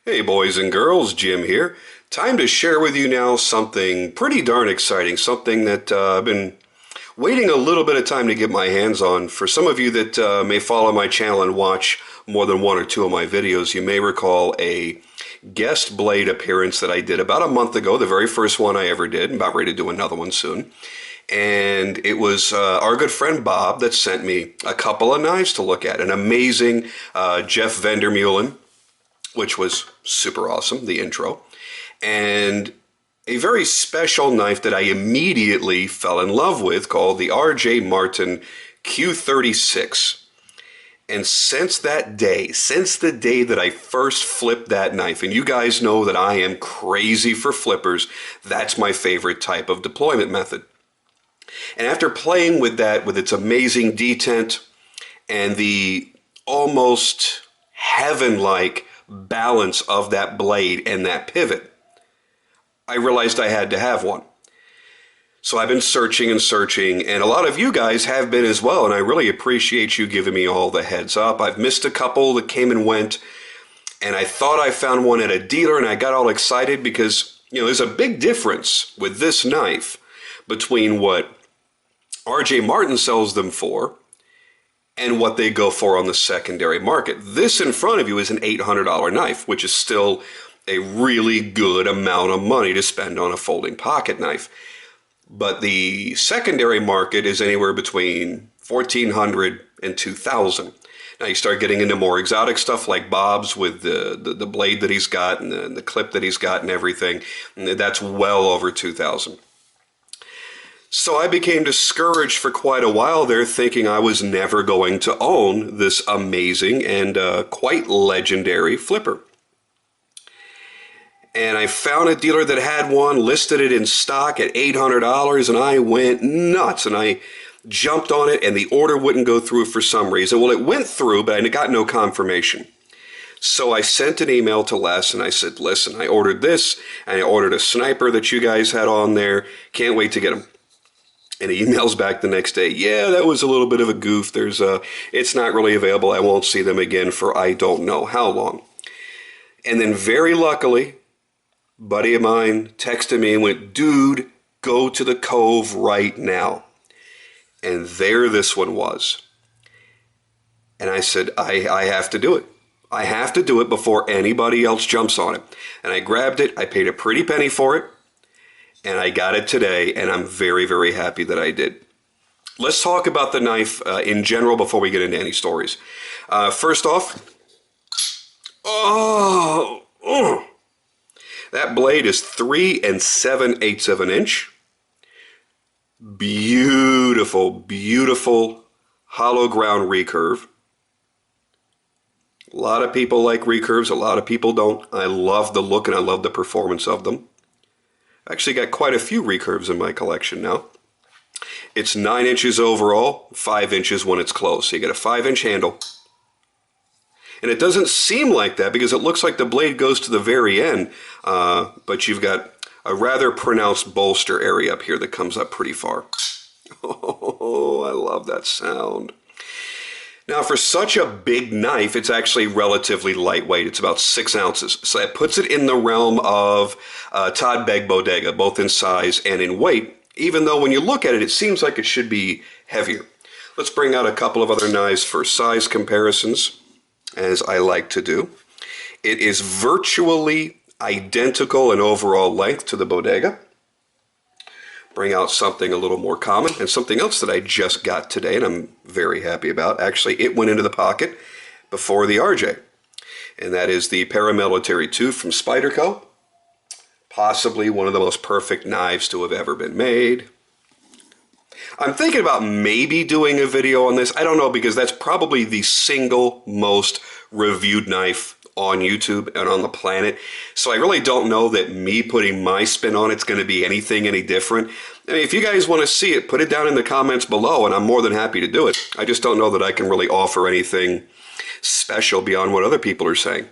Hey boys and girls, Jim here. Time to share with you now something pretty darn exciting, something that I've been waiting a little bit of time to get my hands on. For some of you that may follow my channel and watch more than one or two of my videos, you may recall a guest blade appearance that I did about a month ago, the very first one I ever did. I'm about ready to do another one soon. And it was our good friend Bob that sent me a couple of knives to look at. An amazing Jeff Vandermeulen, which was super awesome, the intro, and a very special knife that I immediately fell in love with called the Martin Q36. And since that day, since the day that I first flipped that knife, and you guys know that I am crazy for flippers, that's my favorite type of deployment method. And after playing with that, with its amazing detent and the almost heaven-like balance of that blade and that pivot, I realized I had to have one. So I've been searching and searching, and a lot of you guys have been as well, and I really appreciate you giving me all the heads up. I've missed a couple that came and went, and I thought I found one at a dealer, and I got all excited because, you know, there's a big difference with this knife between what R.J. Martin sells them for and what they go for on the secondary market. This in front of you is an $800 knife, which is still a really good amount of money to spend on a folding pocket knife. But the secondary market is anywhere between $1,400 and $2,000. Now you start getting into more exotic stuff like Bob's with the blade that he's got and the clip that he's got and everything. And that's well over $2,000. So I became discouraged for quite a while there, thinking I was never going to own this amazing and quite legendary flipper. And I found a dealer that had one, listed it in stock at $800, and I went nuts. And I jumped on it, and the order wouldn't go through for some reason. Well, it went through, but I got no confirmation. So I sent an email to Les, and I said, listen, I ordered this, and I ordered a sniper that you guys had on there. Can't wait to get them. And he emails back the next day, yeah, that was a little bit of a goof. It's not really available. I won't see them again for I don't know how long. And then very luckily, a buddy of mine texted me and went, dude, go to the Cove right now. And there this one was. And I said, I have to do it. I have to do it before anybody else jumps on it. And I grabbed it. I paid a pretty penny for it. And I got it today, and I'm very, very happy that I did. Let's talk about the knife in general before we get into any stories. First off, that blade is 3 7/8 of an inch. Beautiful, beautiful hollow ground recurve. A lot of people like recurves, a lot of people don't. I love the look and I love the performance of them. Actually got quite a few recurves in my collection now. It's 9 inches overall, 5 inches when it's closed. So you get a 5-inch handle. And it doesn't seem like that because it looks like the blade goes to the very end, but you've got a rather pronounced bolster area up here that comes up pretty far. Oh, I love that sound. Now, for such a big knife, it's actually relatively lightweight. It's about 6 ounces. So that puts it in the realm of Todd Begg Bodega, both in size and in weight, even though when you look at it, it seems like it should be heavier. Let's bring out a couple of other knives for size comparisons, as I like to do. It is virtually identical in overall length to the Bodega. Bring out something a little more common and something else that I just got today and I'm very happy about. Actually, it went into the pocket before the RJ. And that is the Paramilitary 2 from Spyderco. Possibly one of the most perfect knives to have ever been made. I'm thinking about maybe doing a video on this. I don't know, because that's probably the single most reviewed knife on YouTube and on the planet. So I really don't know that me putting my spin on it's going to be anything any different. I mean, if you guys want to see it, put it down in the comments below and I'm more than happy to do it. I just don't know that I can really offer anything special beyond what other people are saying.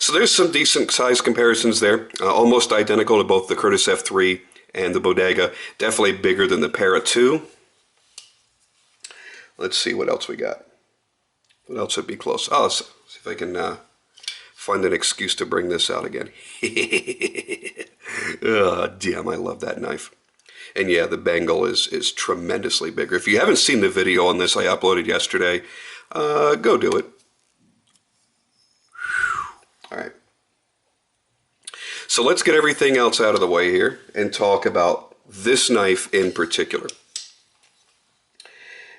So there's some decent size comparisons there. Almost identical to both the Curtis F3 and the Bodega. Definitely bigger than the Para 2. Let's see what else we got. What else would be close? Oh, let's see if I can find an excuse to bring this out again. Oh, damn, I love that knife. And yeah, the bangle is tremendously bigger. If you haven't seen the video on this I uploaded yesterday, go do it. All right. So let's get everything else out of the way here and talk about this knife in particular.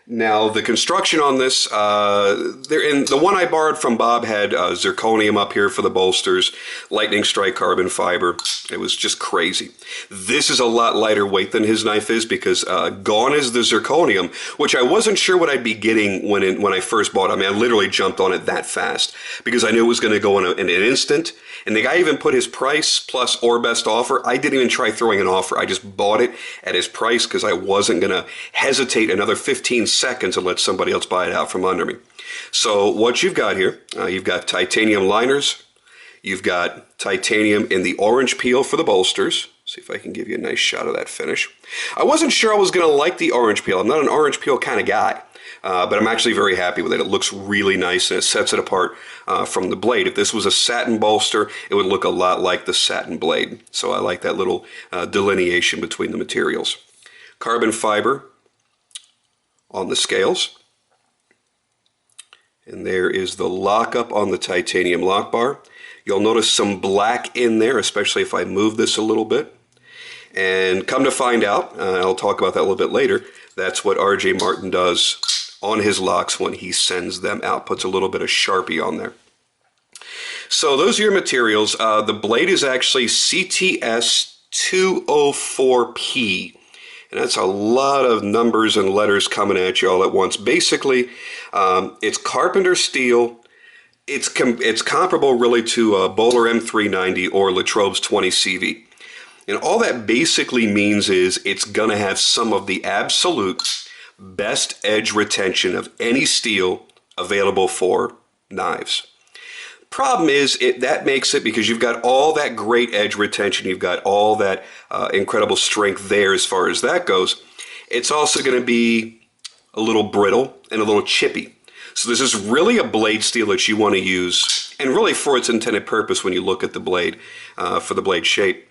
Now, the construction on this, the one I borrowed from Bob had zirconium up here for the bolsters, lightning strike carbon fiber. It was just crazy. This is a lot lighter weight than his knife is because gone is the zirconium, which I wasn't sure what I'd be getting when I first bought it. I mean, I literally jumped on it that fast because I knew it was going to go in an instant. And the guy even put his price plus or best offer. I didn't even try throwing an offer. I just bought it at his price because I wasn't going to hesitate another 15 seconds and let somebody else buy it out from under me. So what you've got here, you've got titanium liners. You've got titanium in the orange peel for the bolsters. See if I can give you a nice shot of that finish. I wasn't sure I was going to like the orange peel. I'm not an orange peel kind of guy. But I'm actually very happy with it. It looks really nice and it sets it apart from the blade. If this was a satin bolster, it would look a lot like the satin blade. So I like that little delineation between the materials. Carbon fiber on the scales. And there is the lockup on the titanium lock bar. You'll notice some black in there, especially if I move this a little bit. And come to find out, I'll talk about that a little bit later, that's what R.J. Martin does on his locks when he sends them out, puts a little bit of Sharpie on there. So those are your materials. The blade is actually CTS 204P, and that's a lot of numbers and letters coming at you all at once. Basically, it's carpenter steel. It's comparable really to Bowler M390 or Latrobe's 20 CV. And all that basically means is it's going to have some of the absolute best edge retention of any steel available for knives. Problem is, that makes it, because you've got all that great edge retention, you've got all that incredible strength there as far as that goes, it's also going to be a little brittle and a little chippy. So this is really a blade steel that you want to use, and really for its intended purpose when you look at the blade, for the blade shape.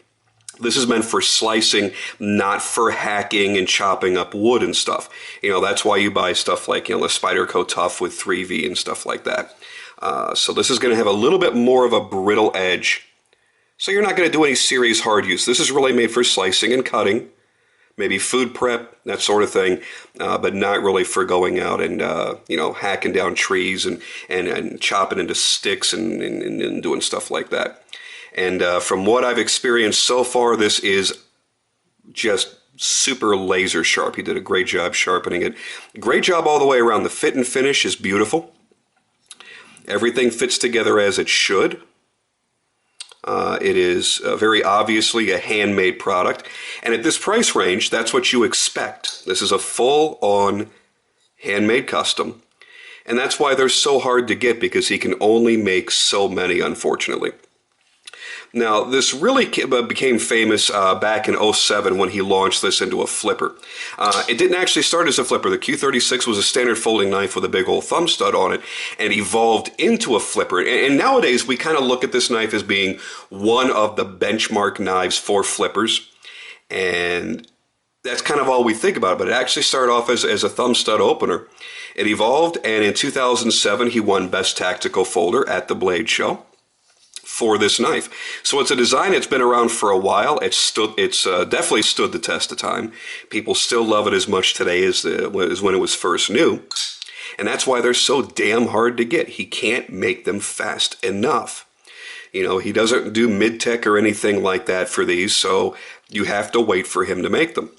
This is meant for slicing, not for hacking and chopping up wood and stuff. You know, that's why you buy stuff like, the Spyderco Tough with 3V and stuff like that. So this is going to have a little bit more of a brittle edge. So you're not going to do any serious hard use. This is really made for slicing and cutting, maybe food prep, that sort of thing, but not really for going out and, hacking down trees and chopping into sticks and doing stuff like that. And from what I've experienced so far, this is just super laser sharp. He did a great job sharpening it. Great job all the way around. The fit and finish is beautiful. Everything fits together as it should. It is very obviously a handmade product. And at this price range, that's what you expect. This is a full-on handmade custom. And that's why they're so hard to get, because he can only make so many, unfortunately. Now, this really became famous back in '07 when he launched this into a flipper. It didn't actually start as a flipper. The Q36 was a standard folding knife with a big old thumb stud on it, and evolved into a flipper. And nowadays, we kind of look at this knife as being one of the benchmark knives for flippers. And that's kind of all we think about. But it actually started off as a thumb stud opener. It evolved, and in 2007, he won Best Tactical Folder at the Blade Show for this knife. So it's a design that's been around for a while. It's definitely stood the test of time. People still love it as much today as when it was first new. And that's why they're so damn hard to get. He can't make them fast enough. He doesn't do mid-tech or anything like that for these, so you have to wait for him to make them.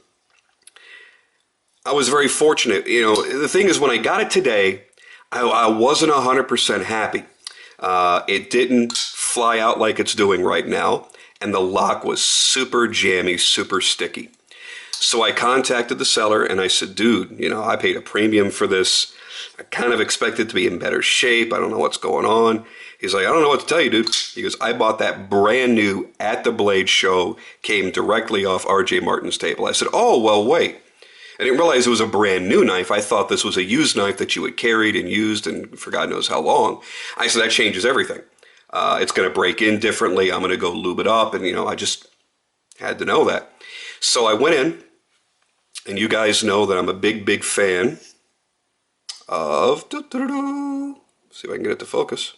I was very fortunate. The thing is, when I got it today, I wasn't 100% happy. It didn't fly out like it's doing right now, and the lock was super jammy, super sticky. So I contacted the seller and I said, dude, I paid a premium for this. I kind of expect it to be in better shape. I don't know what's going on. He's like, I don't know what to tell you, dude. He goes, I bought that brand new at the Blade Show, came directly off R.J. Martin's table. I said, oh, well, wait. I didn't realize it was a brand new knife. I thought this was a used knife that you had carried and used and for God knows how long. I said, that changes everything. It's going to break in differently. I'm going to go lube it up. And, I just had to know that. So I went in, and you guys know that I'm a big, big fan of, see if I can get it to focus,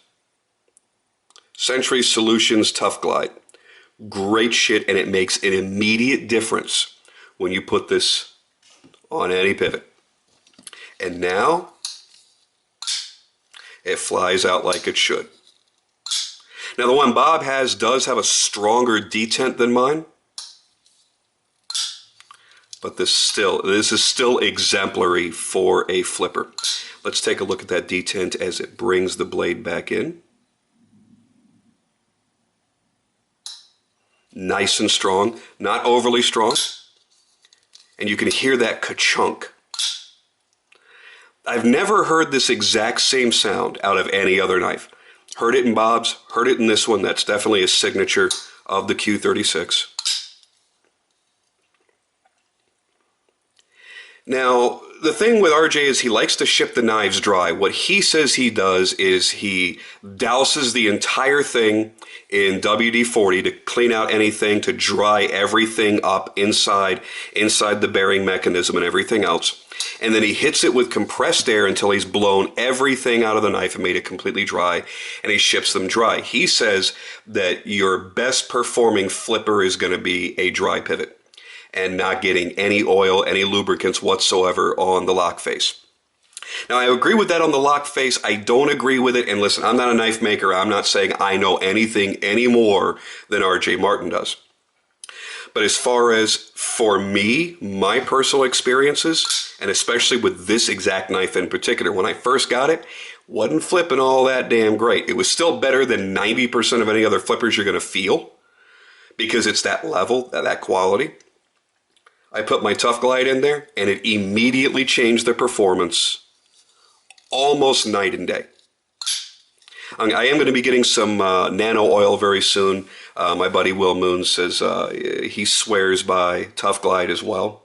Century Solutions Tough Glide. Great shit, and it makes an immediate difference when you put this on any pivot. And now it flies out like it should. Now the one Bob has does have a stronger detent than mine, but this is still exemplary for a flipper. Let's take a look at that detent as it brings the blade back in. Nice and strong, not overly strong. And you can hear that ka-chunk. I've never heard this exact same sound out of any other knife. Heard it in Bob's, heard it in this one. That's definitely a signature of the Q36. Now, the thing with RJ is he likes to ship the knives dry. What he says he does is he douses the entire thing in WD-40 to clean out anything, to dry everything up inside the bearing mechanism and everything else. And then he hits it with compressed air until he's blown everything out of the knife and made it completely dry, and he ships them dry. He says that your best performing flipper is going to be a dry pivot and not getting any oil, any lubricants whatsoever on the lock face. Now, I agree with that on the lock face. I don't agree with it. And listen, I'm not a knife maker. I'm not saying I know anything any more than RJ Martin does. But as far as for me, my personal experiences, and especially with this exact knife in particular, when I first got it, wasn't flipping all that damn great. It was still better than 90% of any other flippers you're going to feel because it's that level, that quality. I put my Tough Glide in there, and it immediately changed the performance almost night and day. I am going to be getting some nano oil very soon. My buddy Will Moon says he swears by Tough Glide as well.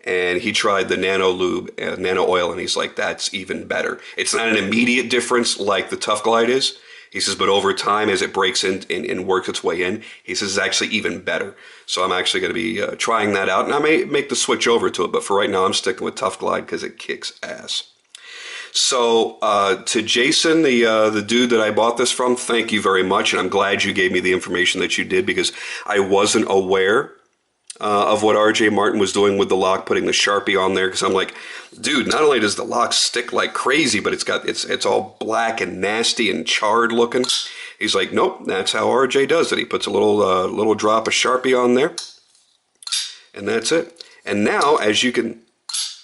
And he tried the nano lube, nano oil, and he's like, that's even better. It's not an immediate difference like the Tough Glide is. He says, but over time, as it breaks in and works its way in, he says it's actually even better. So I'm actually going to be trying that out, and I may make the switch over to it. But for right now, I'm sticking with Tough Glide because it kicks ass. So to Jason, the dude that I bought this from, thank you very much. And I'm glad you gave me the information that you did because I wasn't aware of what RJ Martin was doing with the lock, putting the Sharpie on there. Because I'm like, dude, not only does the lock stick like crazy, but it's all black and nasty and charred looking. He's like, nope, that's how RJ does it. He puts a little drop of Sharpie on there. And that's it. And now, as you can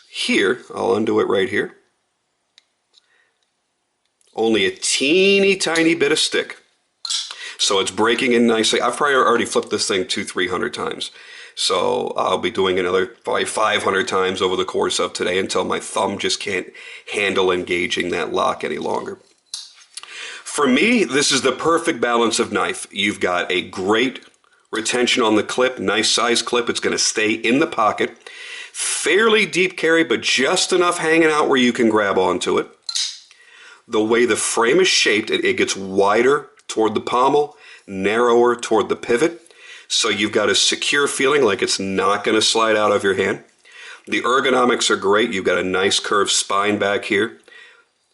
hear, I'll undo it right here. Only a teeny tiny bit of stick. So it's breaking in nicely. I've probably already flipped this thing 200-300 times. So I'll be doing another probably 500 times over the course of today until my thumb just can't handle engaging that lock any longer. For me, this is the perfect balance of knife. You've got a great retention on the clip, nice size clip. It's going to stay in the pocket. Fairly deep carry, but just enough hanging out where you can grab onto it. The way the frame is shaped, it gets wider toward the pommel, narrower toward the pivot. So you've got a secure feeling like it's not going to slide out of your hand. The ergonomics are great. You've got a nice curved spine back here.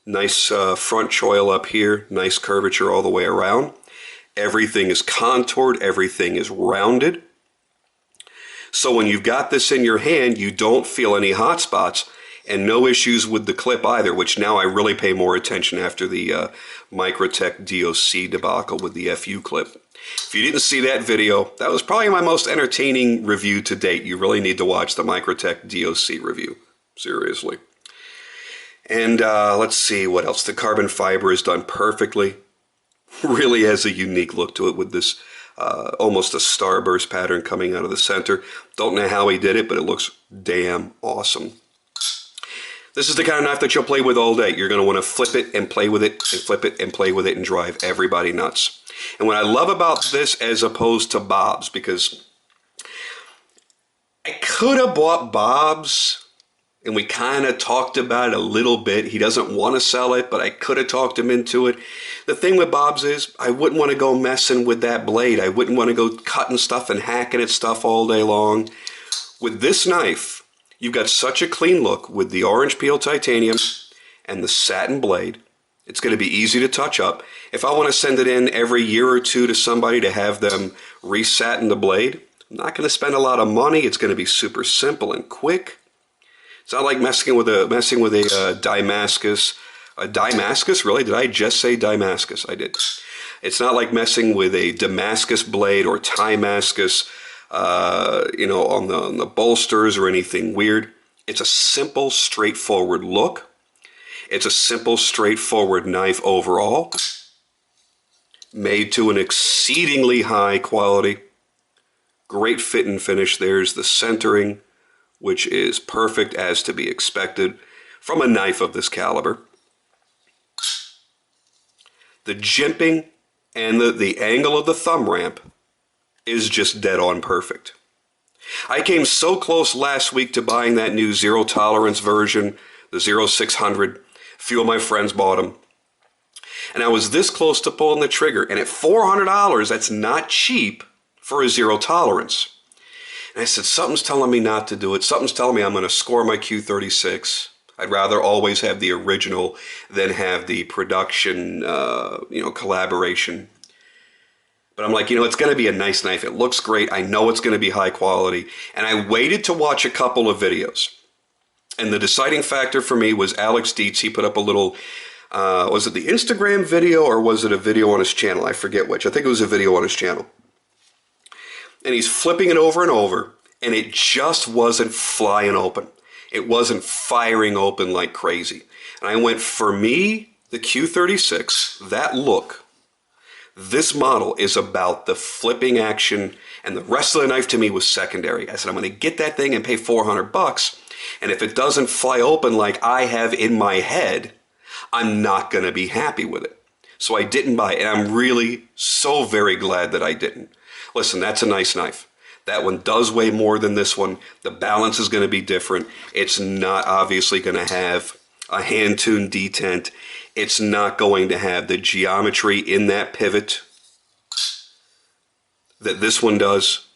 Nice front choil up here. Nice curvature all the way around. Everything is contoured. Everything is rounded. So when you've got this in your hand, you don't feel any hot spots. And no issues with the clip either, which now I really pay more attention after the Microtech DOC debacle with the FU clip. If you didn't see that video, that was probably my most entertaining review to date. You really need to watch the Microtech DOC review. Seriously. And let's see what else. The carbon fiber is done perfectly. Really has a unique look to it with this almost a starburst pattern coming out of the center. Don't know how he did it, but it looks damn awesome. This is the kind of knife that you'll play with all day. You're going to want to flip it and play with it and flip it and play with it and drive everybody nuts. And what I love about this as opposed to Bob's, because I could have bought Bob's and we kind of talked about it a little bit. He doesn't want to sell it, but I could have talked him into it. The thing with Bob's is I wouldn't want to go messing with that blade. I wouldn't want to go cutting stuff and hacking at stuff all day long. With this knife, you've got such a clean look with the orange peel titanium and the satin blade. It's going to be easy to touch up. If I want to send it in every year or two to somebody to have them resatin the blade, I'm not going to spend a lot of money. It's going to be super simple and quick. It's not like messing with a Damascus. A Damascus? Really? Did I just say Damascus? I did. It's not like messing with a Damascus blade or Timascus, on the bolsters or anything weird. It's a simple, straightforward look. It's a simple, straightforward knife overall, made to an exceedingly high quality. Great fit and finish. There's the centering, which is perfect as to be expected from a knife of this caliber. The jimping and the angle of the thumb ramp is just dead on perfect. I came so close last week to buying that new zero tolerance version, the 0600. A few of my friends bought them. And I was this close to pulling the trigger. And at $400, that's not cheap for a zero tolerance. And I said, something's telling me not to do it. Something's telling me I'm going to score my Q36. I'd rather always have the original than have the production, collaboration. But I'm like, it's going to be a nice knife. It looks great. I know it's going to be high quality. And I waited to watch a couple of videos. And the deciding factor for me was Alex Dietz. He put up a little, was it the Instagram video or was it a video on his channel? I forget which. I think it was a video on his channel. And he's flipping it over and over, and it just wasn't flying open. It wasn't firing open like crazy. And I went, for me, the Q36, that look, this model is about the flipping action, and the rest of the knife to me was secondary. I said, I'm going to get that thing and pay $400, and if it doesn't fly open like I have in my head, I'm not going to be happy with it. So I didn't buy it, and I'm really so very glad that I didn't. Listen, that's a nice knife. That one does weigh more than this one. The balance is going to be different. It's not obviously going to have a hand-tuned detent. It's not going to have the geometry in that pivot that this one does.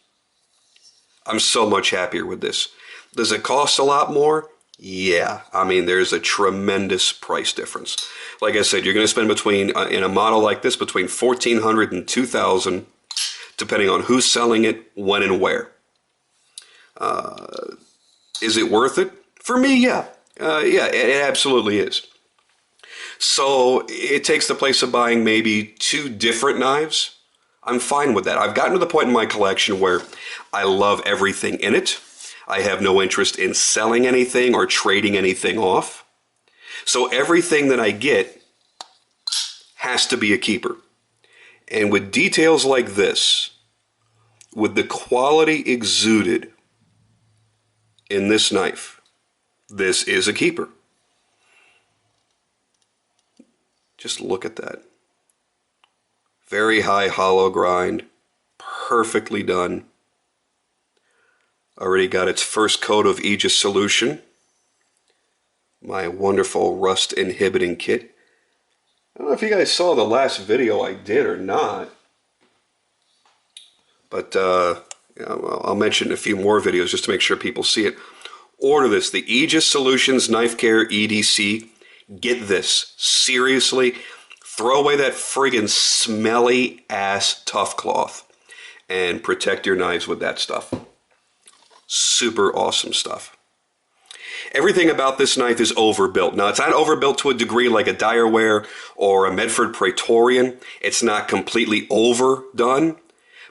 I'm so much happier with this. Does it cost a lot more? Yeah. I mean, there's a tremendous price difference. Like I said, you're going to spend between, in a model like this, between $1,400 and $2,000, depending on who's selling it, when and where. Is it worth it? For me, yeah. It absolutely is. So it takes the place of buying maybe two different knives. I'm fine with that. I've gotten to the point in my collection where I love everything in it. I have no interest in selling anything or trading anything off. So everything that I get has to be a keeper. And with details like this, with the quality exuded in this knife, this is a keeper. Just look at that. Very high hollow grind, perfectly done. Already got its first coat of Aegis solution. My wonderful rust inhibiting kit. I don't know if you guys saw the last video I did or not, but I'll mention a few more videos just to make sure people see it. Order this, the Aegis Solutions Knife Care EDC. Get this, seriously, throw away that friggin' smelly ass tough cloth and protect your knives with that stuff. Super awesome stuff. Everything about this knife is overbuilt. Now, it's not overbuilt to a degree like a Direware or a Medford Praetorian. It's not completely overdone,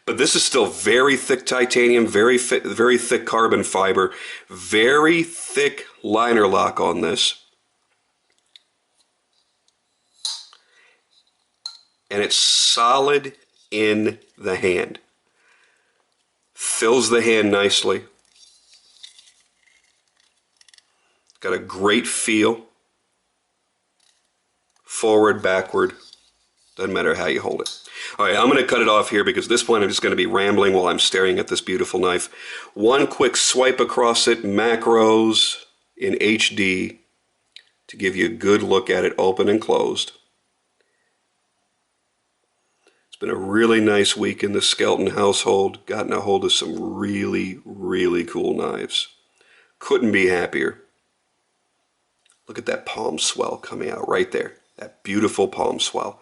but this is still very thick titanium, very thick carbon fiber, very thick liner lock on this. And it's solid in the hand. Fills the hand nicely. Got a great feel. Forward, backward. Doesn't matter how you hold it. All right, I'm going to cut it off here because at this point I'm just going to be rambling while I'm staring at this beautiful knife. One quick swipe across it, macros, in HD to give you a good look at it open and closed. It's been a really nice week in the Skelton household. Gotten a hold of some really, really cool knives. Couldn't be happier. Look at that palm swell coming out right there. That beautiful palm swell.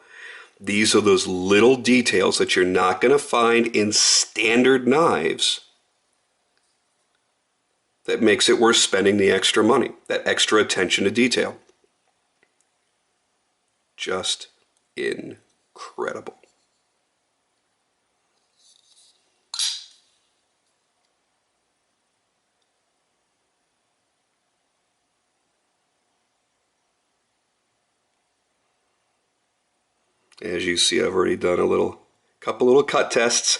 These are those little details that you're not going to find in standard knives that makes it worth spending the extra money, that extra attention to detail. Just incredible. As you see, I've already done a couple little cut tests.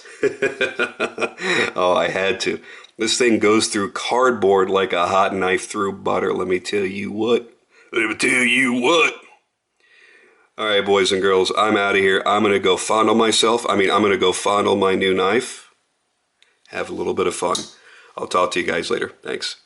Oh, I had to. This thing goes through cardboard like a hot knife through butter. Let me tell you what. Let me tell you what. All right, boys and girls, I'm out of here. I'm going to go fondle myself. I'm going to go fondle my new knife. Have a little bit of fun. I'll talk to you guys later. Thanks.